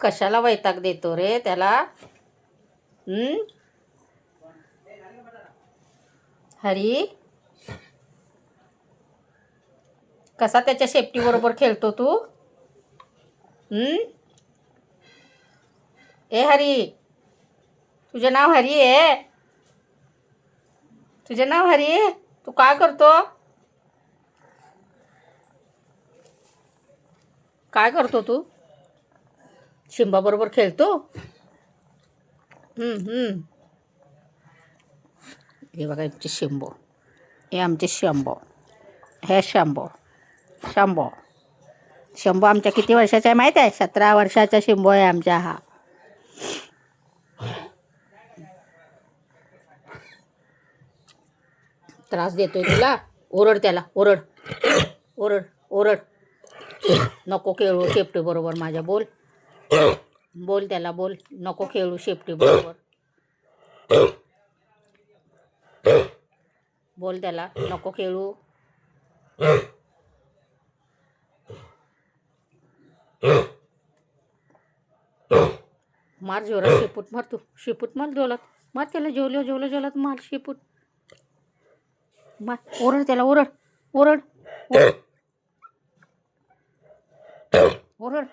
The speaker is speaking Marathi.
कशाला वैताग देतो रे त्याला? हरी, कसा त्याच्या शेपटी बरोबर खेळतो तू? ए हरी, तुझे नाव हरी आहे? तुझे नाव हरी? तू काय करतो? काय करतो तू? शिंबा बरोबर खेळतो? हे बघा आमचे शिंबो, हे आमचे शंभो, हे शंभो. शंभो शंभो आमच्या किती वर्षाचा आहे माहीत आहे? 17 वर्षाचा शिंबो आहे आमचा हा. त्रास देतोय तुला? ओरड त्याला, ओरड ओरड ओरड. नको खेळू शेपटी बरोबर माझ्या. बोल बोल त्याला, बोल नको खेळू शेपटी बरोबर. बोल त्याला नको खेळू. मार जोरात शेपूट मार. तू शेपूट मार जोरात. मार त्याला, जेवलं मार शेपूट मार. ओरड त्याला, ओरड ओरड ओरड.